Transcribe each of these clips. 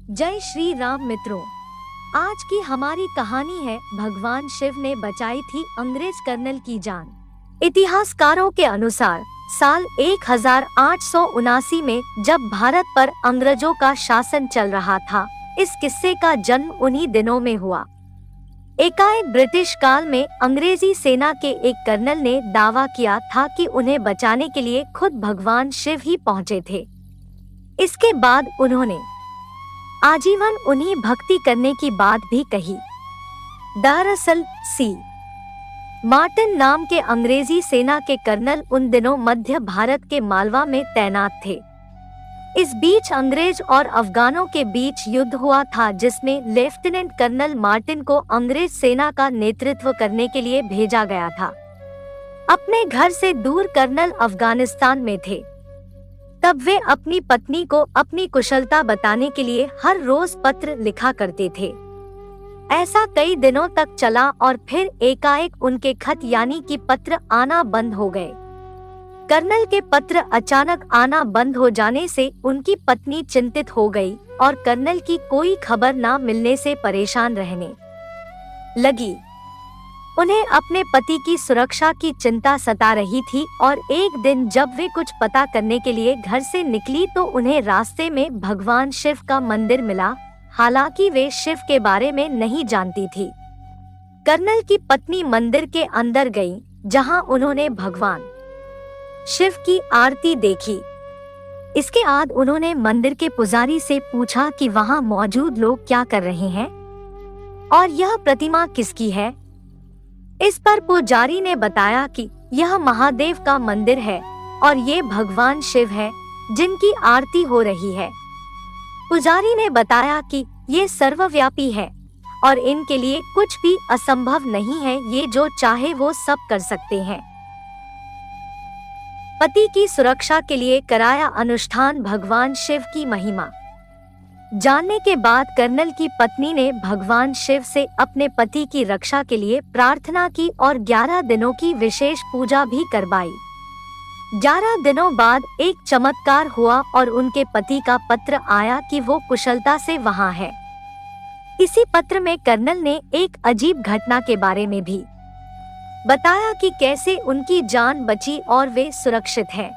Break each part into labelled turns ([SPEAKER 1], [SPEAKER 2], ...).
[SPEAKER 1] जय श्री राम मित्रों। आज की हमारी कहानी है भगवान शिव ने बचाई थी अंग्रेज कर्नल की जान। इतिहासकारों के अनुसार साल 1879 में जब भारत पर अंग्रेजों का शासन चल रहा था, इस किस्से का जन्म उन्हीं दिनों में हुआ। एकाएक ब्रिटिश काल में अंग्रेजी सेना के एक कर्नल ने दावा किया था कि उन्हें बचाने के लिए खुद भगवान शिव ही पहुंचे थे। इसके बाद उन्होंने आजीवन उन्हीं भक्ति करने की बात भी कही। दरअसल सी मार्टिन नाम के अंग्रेजी सेना के कर्नल उन दिनों मध्य भारत के मालवा में तैनात थे। इस बीच अंग्रेज और अफगानों के बीच युद्ध हुआ था, जिसमें लेफ्टिनेंट कर्नल मार्टिन को अंग्रेज सेना का नेतृत्व करने के लिए भेजा गया था। अपने घर से दूर कर्नल अफगानिस्तान में थे। तब वे अपनी पत्नी को अपनी कुशलता बताने के लिए हर रोज पत्र लिखा करते थे। ऐसा कई दिनों तक चला और फिर एकाएक उनके खत यानी कि पत्र आना बंद हो गए। कर्नल के पत्र अचानक आना बंद हो जाने से उनकी पत्नी चिंतित हो गई और कर्नल की कोई खबर ना मिलने से परेशान रहने लगी। उन्हें अपने पति की सुरक्षा की चिंता सता रही थी और एक दिन जब वे कुछ पता करने के लिए घर से निकली तो उन्हें रास्ते में भगवान शिव का मंदिर मिला। हालांकि वे शिव के बारे में नहीं जानती थी। कर्नल की पत्नी मंदिर के अंदर गई, जहां उन्होंने भगवान शिव की आरती देखी। इसके बाद उन्होंने मंदिर के पुजारी से पूछा कि वहां मौजूद लोग क्या कर रहे हैं और यह प्रतिमा किसकी है। इस पर पुजारी ने बताया कि यह महादेव का मंदिर है और ये भगवान शिव है जिनकी आरती हो रही है। पुजारी ने बताया कि ये सर्वव्यापी है और इनके लिए कुछ भी असंभव नहीं है, ये जो चाहे वो सब कर सकते हैं। पति की सुरक्षा के लिए कराया अनुष्ठान भगवान शिव की महिमा जानने के बाद कर्नल की पत्नी ने भगवान शिव से अपने पति की रक्षा के लिए प्रार्थना की और 11 दिनों की विशेष पूजा भी करवाई। 11 दिनों बाद एक चमत्कार हुआ और उनके पति का पत्र आया कि वो कुशलता से वहां है। इसी पत्र में कर्नल ने एक अजीब घटना के बारे में भी बताया कि कैसे उनकी जान बची और वे सुरक्षित हैं।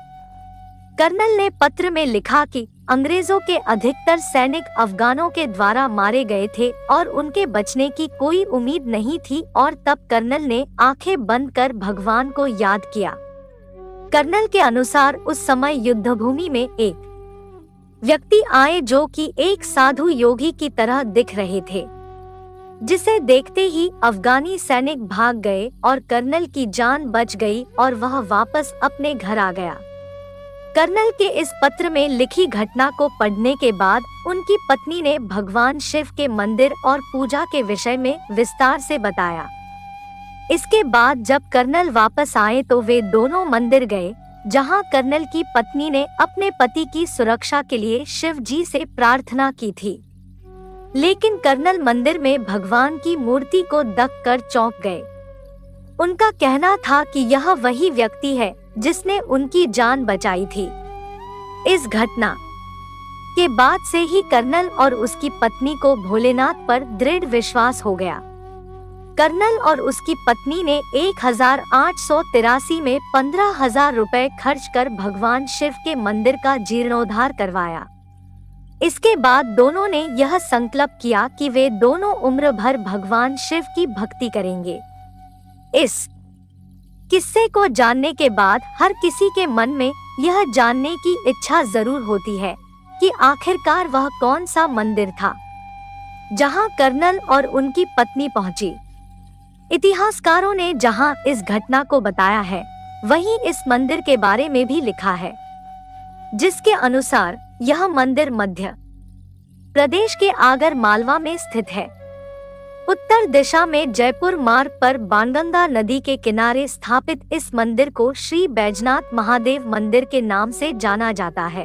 [SPEAKER 1] कर्नल ने पत्र में लिखा कि अंग्रेजों के अधिकतर सैनिक अफगानों के द्वारा मारे गए थे और उनके बचने की कोई उम्मीद नहीं थी। और तब कर्नल ने आंखें बंद कर भगवान को याद किया। कर्नल के अनुसार उस समय युद्धभूमि में एक व्यक्ति आए जो कि एक साधु योगी की तरह दिख रहे थे, जिसे देखते ही अफगानी सैनिक भाग गए और कर्नल की जान बच गई और वह वापस अपने घर आ गया। कर्नल के इस पत्र में लिखी घटना को पढ़ने के बाद उनकी पत्नी ने भगवान शिव के मंदिर और पूजा के विषय में विस्तार से बताया। इसके बाद जब कर्नल वापस आए तो वे दोनों मंदिर गए, जहां कर्नल की पत्नी ने अपने पति की सुरक्षा के लिए शिव जी से प्रार्थना की थी। लेकिन कर्नल मंदिर में भगवान की मूर्ति को देख कर चौंक गए। उनका कहना था कि यह वही व्यक्ति है जिसने उनकी जान बचाई थी। इस घटना के बाद से ही कर्नल और उसकी पत्नी को भोलेनाथ पर दृढ़ विश्वास हो गया। कर्नल और उसकी पत्नी ने 1883 में 15,000 रुपए खर्च कर भगवान शिव के मंदिर का जीर्णोद्धार करवाया। इसके बाद दोनों ने यह संकल्प किया कि वे दोनों उम्र भर भगवान शिव की भक्ति करेंगे। इस किस्से को जानने के बाद हर किसी के मन में यह जानने की इच्छा जरूर होती है कि आखिरकार वह कौन सा मंदिर था जहां कर्नल और उनकी पत्नी पहुंची। इतिहासकारों ने जहां इस घटना को बताया है, वहीं इस मंदिर के बारे में भी लिखा है, जिसके अनुसार यह मंदिर मध्य प्रदेश के आगर मालवा में स्थित है। उत्तर दिशा में जयपुर मार्ग पर बाणगंगा नदी के किनारे स्थापित इस मंदिर को श्री बैजनाथ महादेव मंदिर के नाम से जाना जाता है।